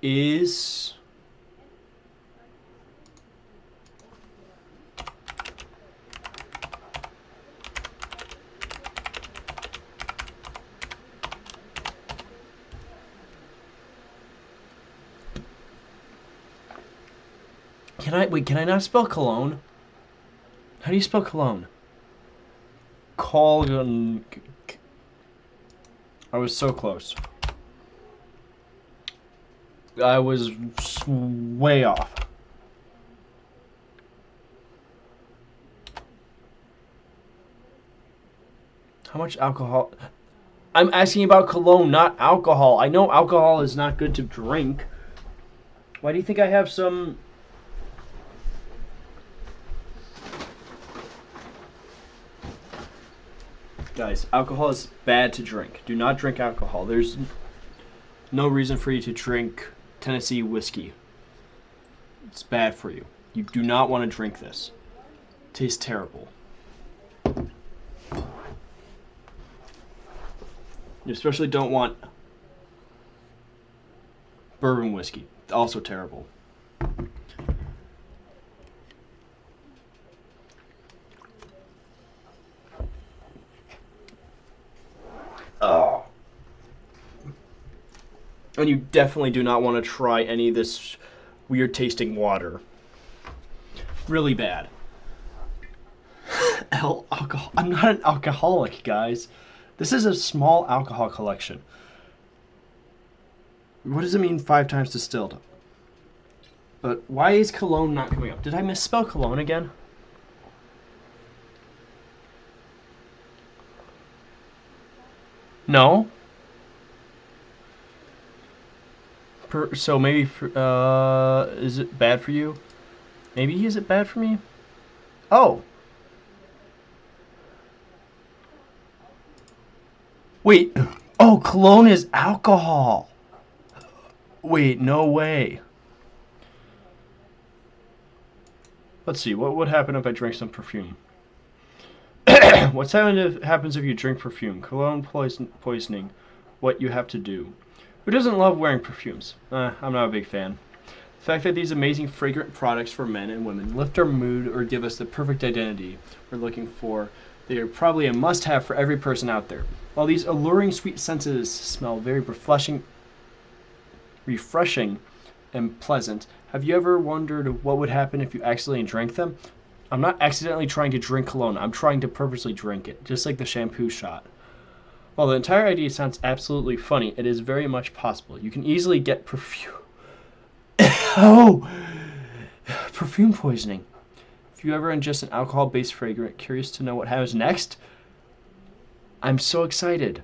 is... Can I not spell Cologne? How do you spell Cologne? Cologne. I was so close. I was way off. How much alcohol? I'm asking about cologne, not alcohol. I know alcohol is not good to drink. Why do you think I have some... Guys, alcohol is bad to drink. Do not drink alcohol. There's no reason for you to drink Tennessee whiskey. It's bad for you. You do not want to drink this. It tastes terrible. You especially don't want bourbon whiskey. Also terrible. Oh. And you definitely do not want to try any of this weird tasting water. Really bad. Alcohol. I'm not an alcoholic, guys. This is a small alcohol collection. What does it mean 5 times distilled? But why is Cologne not coming up? Did I misspell Cologne again? No. So maybe is it bad for you? Maybe is it bad for me? Oh. Wait. Oh, cologne is alcohol. Wait, no way. Let's see. What would happen if I drank some perfume? What's happens if you drink perfume? Cologne poisoning. What you have to do. Who doesn't love wearing perfumes? I'm not a big fan. The fact that these amazing fragrant products for men and women lift our mood or give us the perfect identity we're looking for, they are probably a must-have for every person out there. While these alluring sweet scents smell very refreshing and pleasant, have you ever wondered what would happen if you accidentally drank them? I'm not accidentally trying to drink cologne. I'm trying to purposely drink it, just like the shampoo shot. While the entire idea sounds absolutely funny, it is very much possible. You can easily get perfume poisoning. If you ever ingest an alcohol-based fragrance, curious to know what happens next? I'm so excited.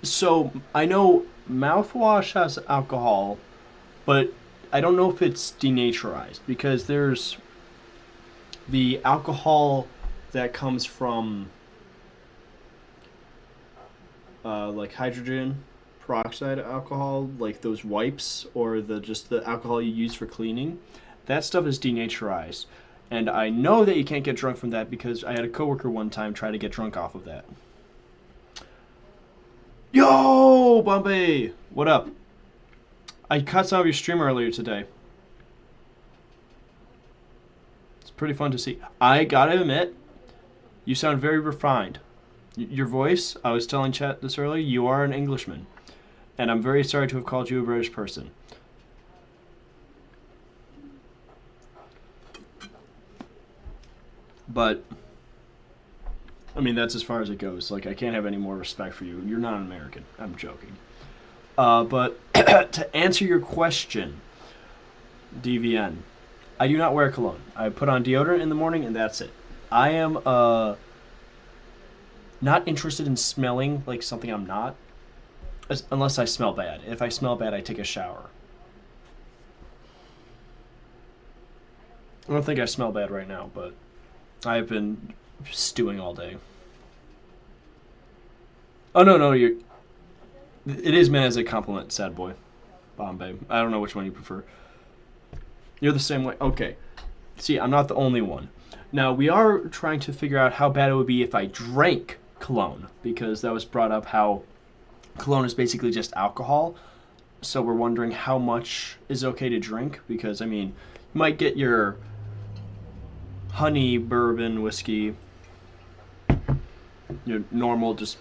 So, I know mouthwash has alcohol, but I don't know if it's denaturized because there's the alcohol that comes from like hydrogen peroxide alcohol, like those wipes, or just the alcohol you use for cleaning. That stuff is denaturized. And I know that you can't get drunk from that because I had a coworker one time try to get drunk off of that. Yo, Bombay! What up? I caught some of your stream earlier today. It's pretty fun to see. I gotta admit, you sound very refined. Your voice, I was telling chat this earlier, you are an Englishman. And I'm very sorry to have called you a British person. But, I mean, that's as far as it goes. Like, I can't have any more respect for you. You're not an American. I'm joking. But to answer your question, DVN, I do not wear cologne. I put on deodorant in the morning, and that's it. I am not interested in smelling like something I'm not, unless I smell bad. If I smell bad, I take a shower. I don't think I smell bad right now, but I've been stewing all day. Oh, no, you're... It is meant as a compliment, sad boy. Bombay. I don't know which one you prefer. You're the same way. Okay. See, I'm not the only one. Now, we are trying to figure out how bad it would be if I drank Cologne, because that was brought up how Cologne is basically just alcohol. So we're wondering how much is okay to drink, because, I mean, you might get your honey bourbon whiskey, your normal just,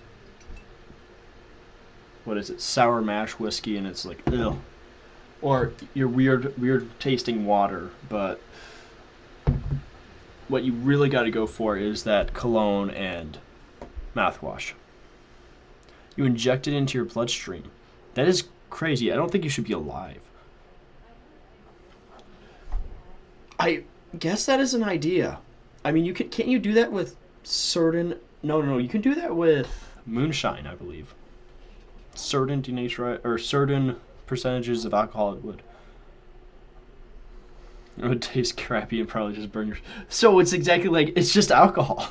what is it, sour mash whiskey, and it's like, ugh. Or your weird tasting water, but what you really got to go for is that cologne and mouthwash. You inject it into your bloodstream. That is crazy. I don't think you should be alive. I guess that is an idea. I mean, can't you do that with certain? No. You can do that with moonshine, I believe. Certain denature or certain percentages of alcohol it would. It would taste crappy and probably just burn your. So it's exactly like it's just alcohol.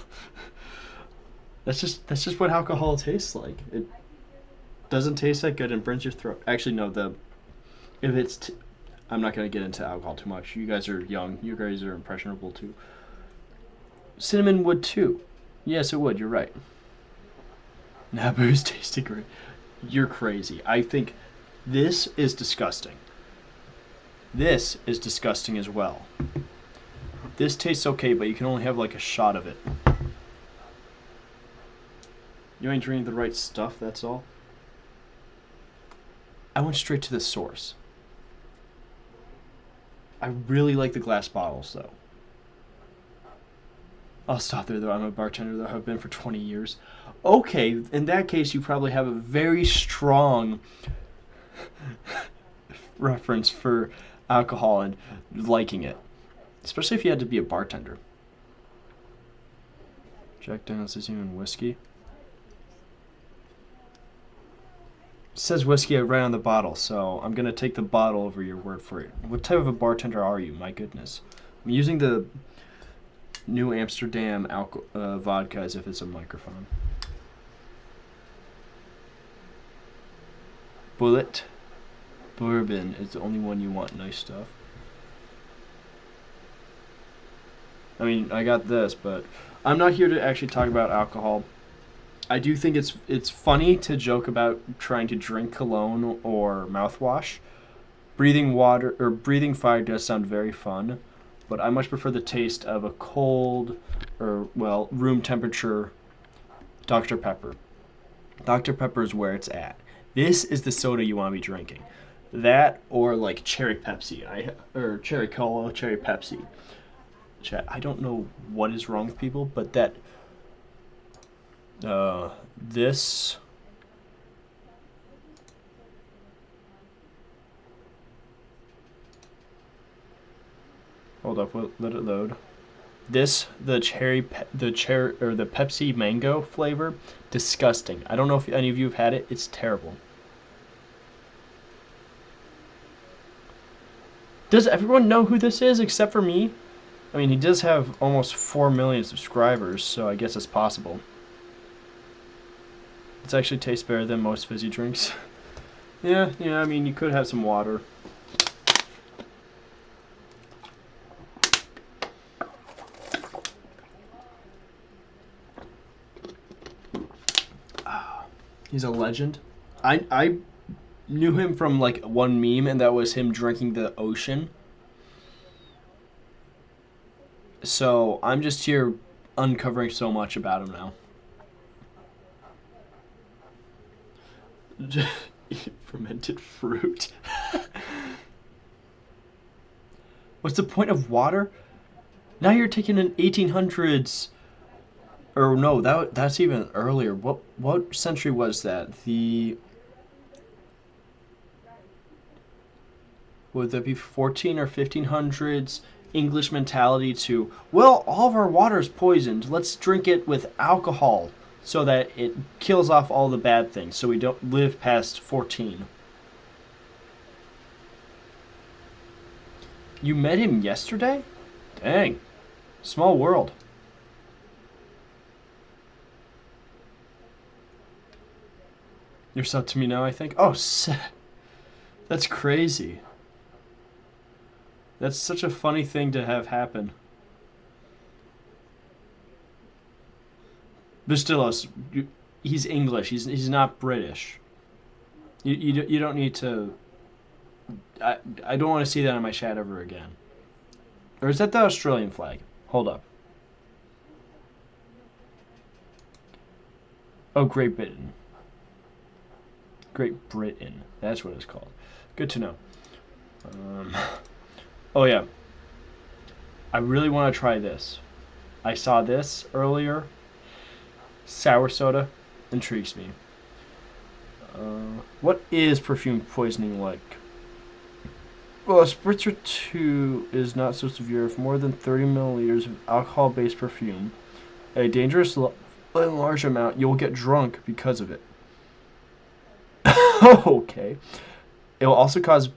That's just what alcohol tastes like. It doesn't taste that good and burns your throat. Actually, no. If it's, I'm not gonna get into alcohol too much. You guys are young. You guys are impressionable too. Cinnamon would too. Yes, it would. You're right. Naboo's tasted great. You're crazy. I think this is disgusting. This is disgusting as well. This tastes okay, but you can only have like a shot of it. You ain't drinking the right stuff, that's all. I went straight to the source. I really like the glass bottles, though. I'll stop there, though. I'm a bartender, though. I've been for 20 years. Okay, in that case, you probably have a very strong reference for alcohol and liking it. Especially if you had to be a bartender. Jack Daniels isn't even whiskey. It says whiskey right on the bottle, so I'm going to take the bottle over your word for it. What type of a bartender are you? My goodness. I'm using the New Amsterdam vodka as if it's a microphone. Bullet bourbon is the only one you want. Nice stuff. I mean, I got this, but I'm not here to actually talk about alcohol. I do think it's funny to joke about trying to drink cologne or mouthwash. Breathing water or breathing fire does sound very fun, but I much prefer the taste of a cold or, well, room temperature Dr. Pepper. Dr. Pepper is where it's at. This is the soda you want to be drinking. That or like cherry Pepsi, or cherry cola, cherry Pepsi. Chat. I don't know what is wrong with people, but that this hold up, let it load. This the Pepsi mango flavor, disgusting. I don't know if any of you have had it. It's terrible. Does everyone know who this is except for me? I mean, he does have almost 4 million subscribers, so I guess it's possible. It actually tastes better than most fizzy drinks. yeah, I mean, you could have some water. He's a legend. I knew him from like one meme, and that was him drinking the ocean. So I'm just here uncovering so much about him now. Fermented fruit. What's the point of water? Now you're taking an 1800s, or no, that's even earlier. What century was that? Would that be 14 or 1500s? English mentality to, well, all of our water is poisoned. Let's drink it with alcohol so that it kills off all the bad things so we don't live past 14. You met him yesterday? Dang. Small world. You're sub to me now, I think. Oh, that's crazy. That's such a funny thing to have happen. But still, he's English. He's not British. You don't need to. I don't want to see that on my chat ever again. Or is that the Australian flag? Hold up. Oh, Great Britain. Great Britain. That's what it's called. Good to know. Oh yeah. I really want to try this. I saw this earlier. Sour soda intrigues me. What is perfume poisoning like? Well, a spritz or two is not so severe if more than 30 milliliters of alcohol-based perfume, a dangerous large amount, you'll get drunk because of it. Okay. It will also cause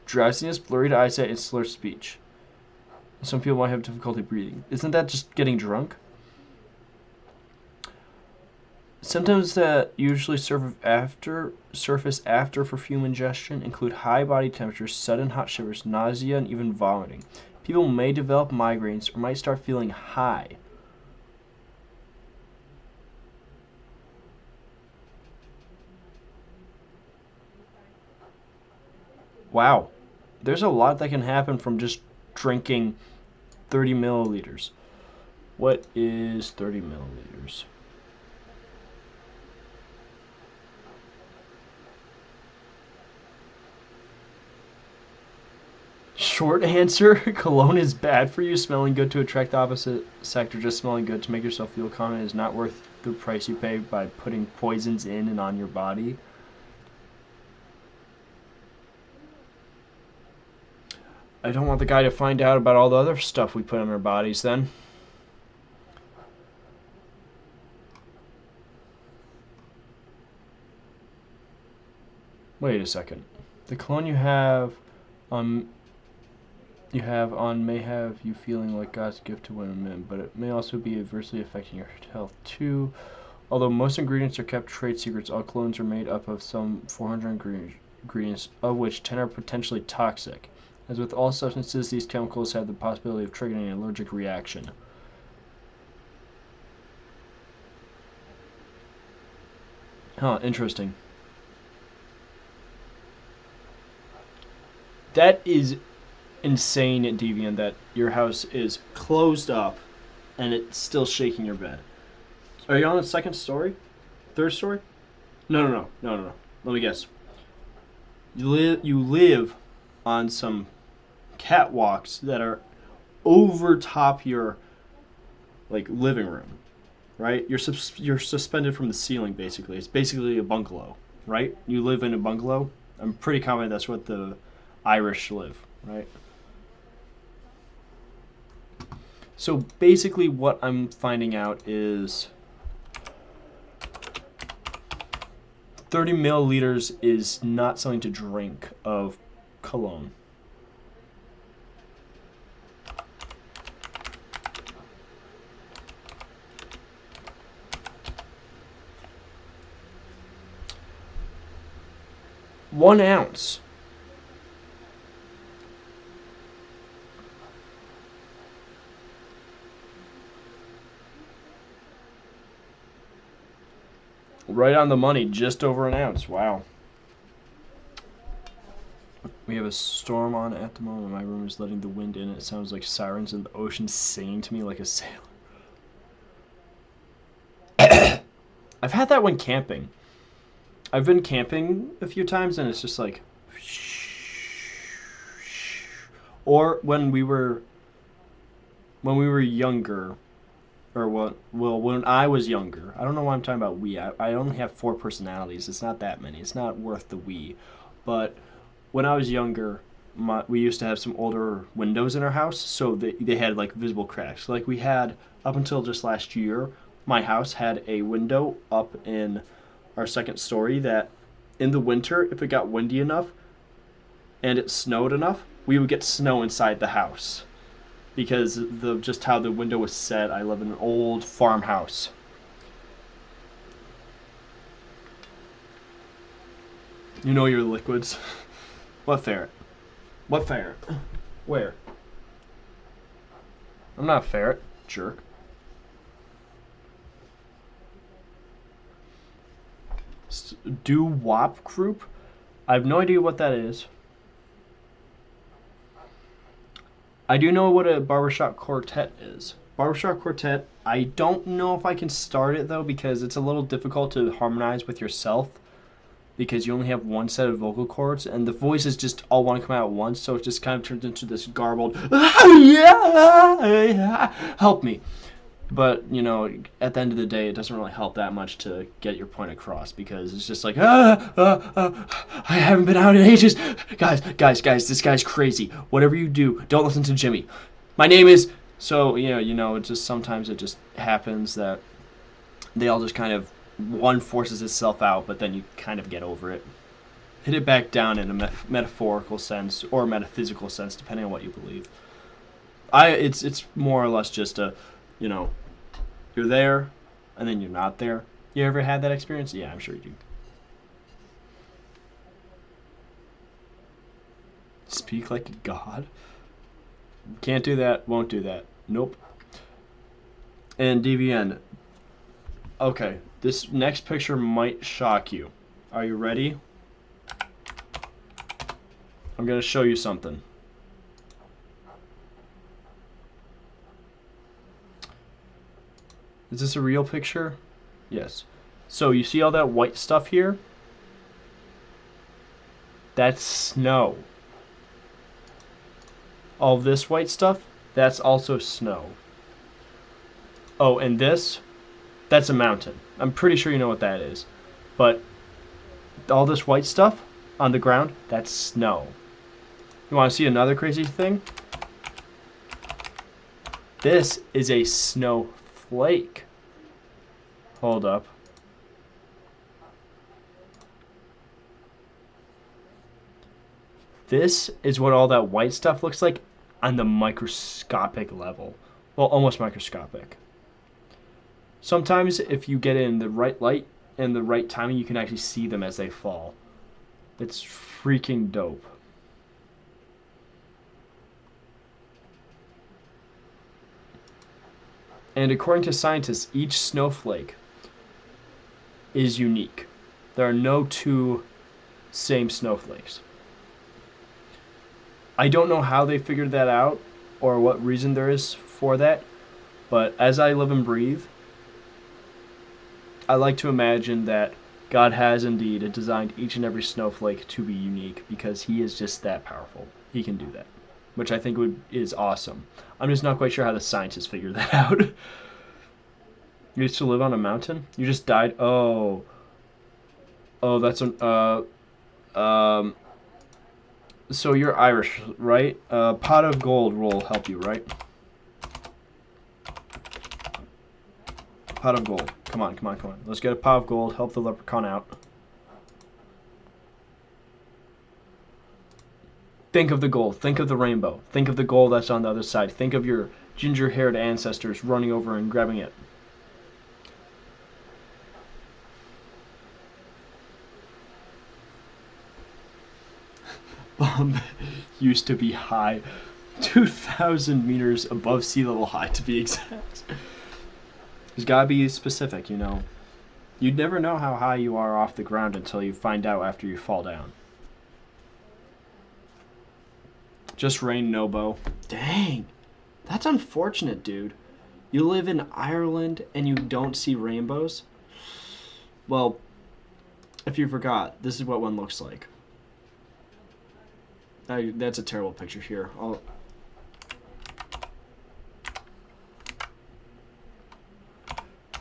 drowsiness, blurred eyesight, and slurred speech. Some people might have difficulty breathing. Isn't that just getting drunk? Symptoms that usually surface after perfume ingestion include high body temperature, sudden hot shivers, nausea, and even vomiting. People may develop migraines or might start feeling high. Wow. There's a lot that can happen from just drinking 30 milliliters. What is 30 milliliters? Short answer, cologne is bad for you. Smelling good to attract the opposite sector. Just smelling good to make yourself feel confident is not worth the price you pay by putting poisons in and on your body. I don't want the guy to find out about all the other stuff we put on our bodies then. Wait a second. The cologne you have on may have you feeling like God's gift to women, but it may also be adversely affecting your health too. Although most ingredients are kept trade secrets, all colognes are made up of some 400 ingredients, of which 10 are potentially toxic. As with all substances, these chemicals have the possibility of triggering an allergic reaction. Huh, interesting. That is insane, Deviant, that your house is closed up and it's still shaking your bed. Are you on the second story? Third story? No. Let me guess. You live on some catwalks that are over top your living room, right? You're suspended from the ceiling basically. It's basically a bungalow, right? You live in a bungalow. I'm pretty confident that's what the Irish live, right? So basically what I'm finding out is 30 milliliters is not something to drink of cologne. One ounce. Right on the money, just over an ounce. Wow. We have a storm on at the moment. My room is letting the wind in. It sounds like sirens in the ocean singing to me like a sailor. I've had that when camping. I've been camping a few times and it's just like... Or when we were younger, or when I was younger, I don't know why I'm talking about we. I only have 4 personalities. It's not that many. It's not worth the we. But when I was younger, we used to have some older windows in our house, so they had like visible cracks. Like we had up until just last year, my house had a window up in our second story that in the winter, if it got windy enough and it snowed enough, we would get snow inside the house. Because of just how the window was set. I live in an old farmhouse. You know your liquids. What ferret? What ferret? Where? I'm not a ferret, jerk. Doo-wop group? I have no idea what that is. I do know what a barbershop quartet is. Barbershop quartet, I don't know if I can start it though because it's a little difficult to harmonize with yourself because you only have one set of vocal cords and the voices just all want to come out at once, so it just kind of turns into this garbled help me. But, you know, at the end of the day, it doesn't really help that much to get your point across because it's just like, I haven't been out in ages. Guys, this guy's crazy. Whatever you do, don't listen to Jimmy. My name is... So, it just sometimes it just happens that they all just kind of, one forces itself out, but then you kind of get over it. Hit it back down in a metaphorical sense or metaphysical sense, depending on what you believe. It's more or less just a, you're there, and then you're not there. You ever had that experience? Yeah, I'm sure you do. Speak like a god? Can't do that, won't do that. Nope. And DVN. Okay, this next picture might shock you. Are you ready? I'm going to show you something. Is this a real picture? Yes. So you see all that white stuff here? That's snow. All this white stuff, that's also snow. Oh, and this, that's a mountain. I'm pretty sure you know what that is. But all this white stuff on the ground, that's snow. You want to see another crazy thing? This is a snowflake. Hold up. This is what all that white stuff looks like on the microscopic level. Well, almost microscopic. Sometimes if you get in the right light and the right timing, you can actually see them as they fall. It's freaking dope. And according to scientists, each snowflake is unique. There are no two same snowflakes. I don't know how they figured that out or what reason there is for that, but as I live and breathe, I like to imagine that God has indeed designed each and every snowflake to be unique because he is just that powerful. He can do that, which I think is awesome. I'm just not quite sure how the scientists figured that out. You used to live on a mountain? You just died? Oh, that's an so you're Irish, right? Pot of gold will help you, right? Pot of gold. Come on. Let's get a pot of gold. Help the leprechaun out. Think of the gold. Think of the rainbow. Think of the gold that's on the other side. Think of your ginger-haired ancestors running over and grabbing it. Bomb used to be high. 2,000 meters above sea level high, to be exact. There's gotta be specific, You'd never know how high you are off the ground until you find out after you fall down. Just rain, Nobo. Dang. That's unfortunate, dude. You live in Ireland and you don't see rainbows? Well, if you forgot, this is what one looks like. That's a terrible picture here.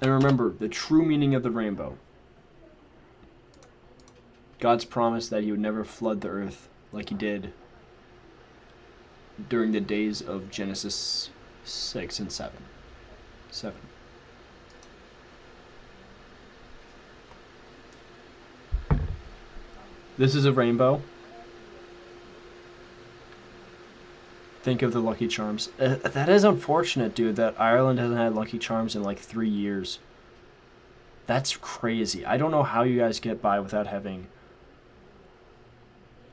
And remember, the true meaning of the rainbow. God's promise that he would never flood the earth like he did during the days of Genesis 6 and 7. This is a rainbow. Think of the Lucky Charms. That is unfortunate, dude, that Ireland hasn't had Lucky Charms in like 3 years. That's crazy. I don't know how you guys get by without having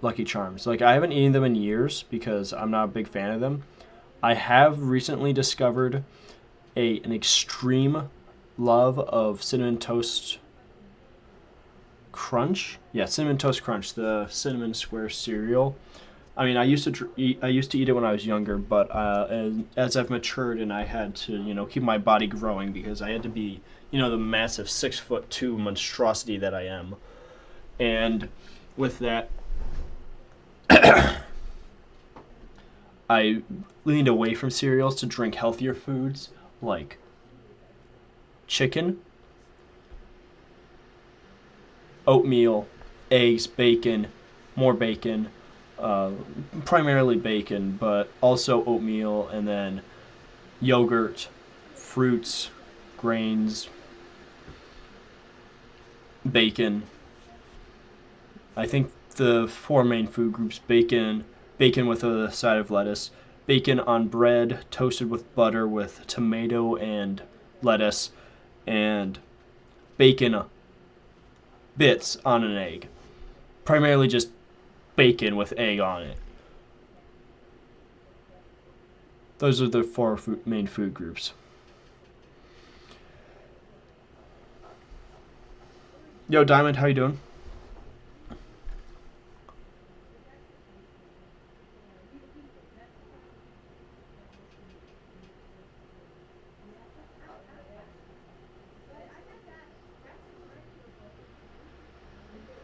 Lucky Charms. Like I haven't eaten them in years because I'm not a big fan of them. I have recently discovered a an extreme love of cinnamon toast crunch. Yeah, cinnamon toast crunch, the cinnamon square cereal. I mean, I used to eat it when I was younger, but as I've matured and I had to, keep my body growing because I had to be, the massive 6'2" monstrosity that I am. And with that, I leaned away from cereals to drink healthier foods like chicken, oatmeal, eggs, bacon, more bacon, uh, primarily bacon, but also oatmeal, and then yogurt, fruits, grains, bacon. I think the four main food groups: bacon with a side of lettuce, bacon on bread toasted with butter with tomato and lettuce, and bacon bits on an egg. Primarily just bacon with egg on it. Those are the four main food groups. Yo, Diamond, how you doing?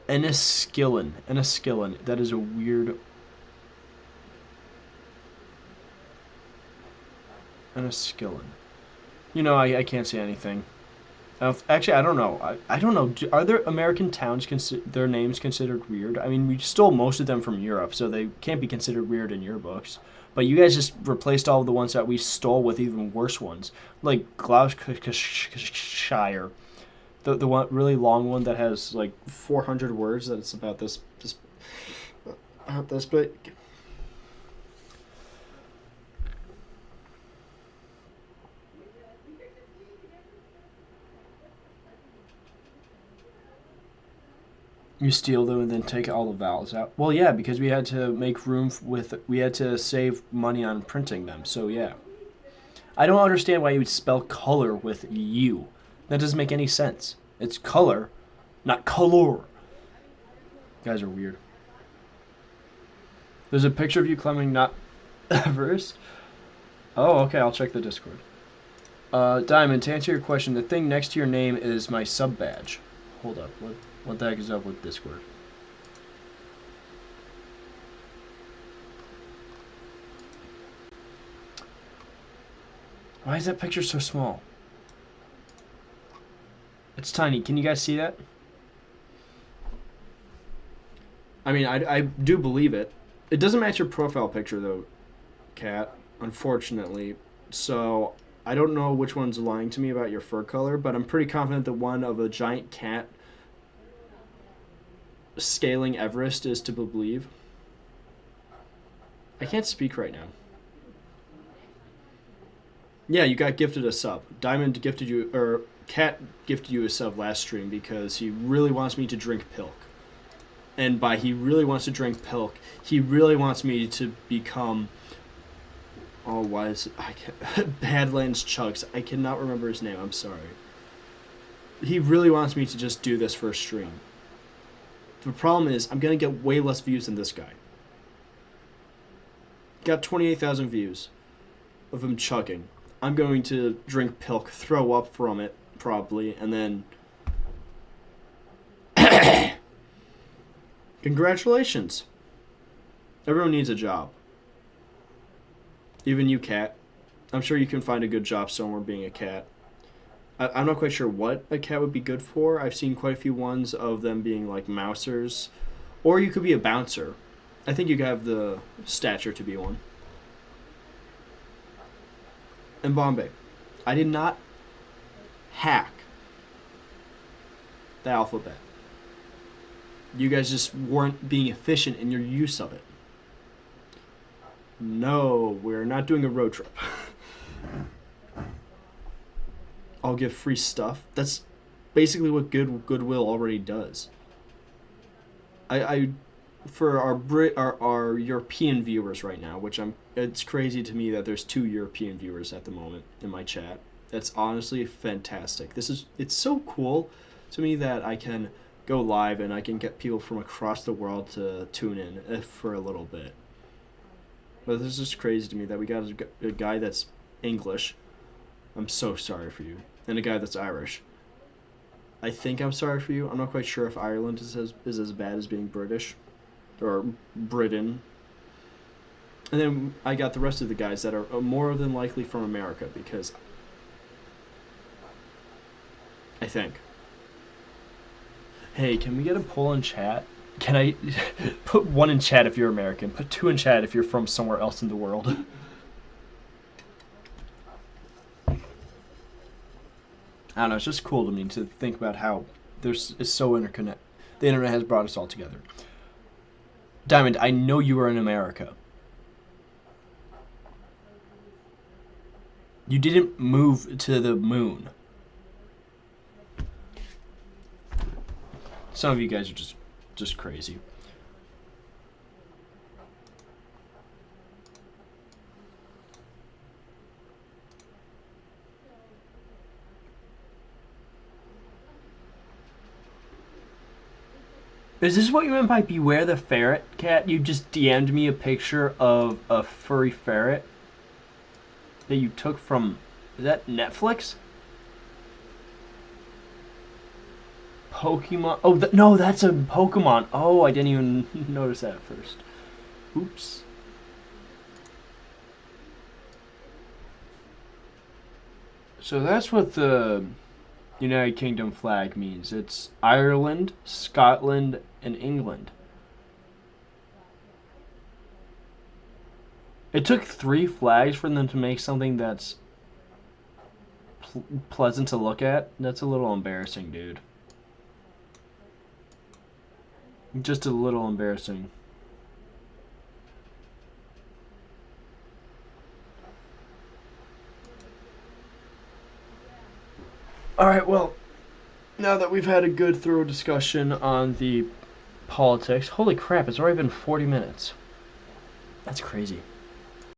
Enniskillen. Enniskillen. That is a weird. Enniskillen. I can't say anything. Actually, I don't know. I don't know. Are there American towns their names considered weird? I mean, we stole most of them from Europe, so they can't be considered weird in your books. But you guys just replaced all of the ones that we stole with even worse ones, like Gloucestershire, the one really long one that has like 400 words. That it's about this big. You steal them and then take all the vowels out. Well, yeah, because we had to make room we had to save money on printing them. So yeah, I don't understand why you would spell color with U. That doesn't make any sense. It's color, not color. You guys are weird. There's a picture of you climbing not Everest. Oh, okay. I'll check the Discord. Diamond, to answer your question, the thing next to your name is my sub badge. Hold up. What the heck is up with Discord? Why is that picture so small? It's tiny. Can you guys see that? I mean, I do believe it. It doesn't match your profile picture, though, Cat, unfortunately. So, I don't know which one's lying to me about your fur color, but I'm pretty confident the one of a giant cat scaling Everest is to believe. I can't speak right now. Yeah, you got gifted a sub. Diamond gifted you, or Cat gifted you a sub last stream because he really wants me to drink Pilk. And by he really wants to drink Pilk, he really wants me to become. Oh, why is it? Badlands Chugs. I cannot remember his name. I'm sorry. He really wants me to just do this for a stream. The problem is, I'm gonna get way less views than this guy. Got 28,000 views of him chugging. I'm going to drink Pilk, throw up from it, probably, and then. Congratulations. Everyone needs a job. Even you, cat. I'm sure you can find a good job somewhere being a cat. I'm not quite sure what a cat would be good for. I've seen quite a few ones of them being like mousers. Or you could be a bouncer. I think you have the stature to be one. And Bombay. I did not hack the alphabet. You guys just weren't being efficient in your use of it. No, we're not doing a road trip. I'll give free stuff. That's basically what Goodwill already does. I for our European viewers right now, which it's crazy to me that there's 2 European viewers at the moment in my chat. That's honestly fantastic. It's so cool to me that I can go live and I can get people from across the world to tune in for a little bit. But this is just crazy to me that we got a guy that's English. I'm so sorry for you. And a guy that's Irish. I think I'm sorry for you. I'm not quite sure if Ireland is as bad as being British or Britain. And then I got the rest of the guys that are more than likely from America because I think. Hey, can we get a poll in chat? Can I put 1 in chat if you're American? Put 2 in chat if you're from somewhere else in the world. I don't know, it's just cool to me to think about how it's so interconnected. The internet has brought us all together. Diamond, I know you are in America. You didn't move to the moon. Some of you guys are just crazy. Is this what you meant by beware the ferret, Cat? You just DM'd me a picture of a furry ferret that you took from... Is that Netflix? Pokemon... Oh, no, that's a Pokemon. Oh, I didn't even notice that at first. Oops. So that's what the United Kingdom flag means. It's Ireland, Scotland, and England. It took 3 flags for them to make something that's pleasant to look at. That's a little embarrassing, dude. Just a little embarrassing. Alright, well, now that we've had a good thorough discussion on the politics... Holy crap, it's already been 40 minutes. That's crazy.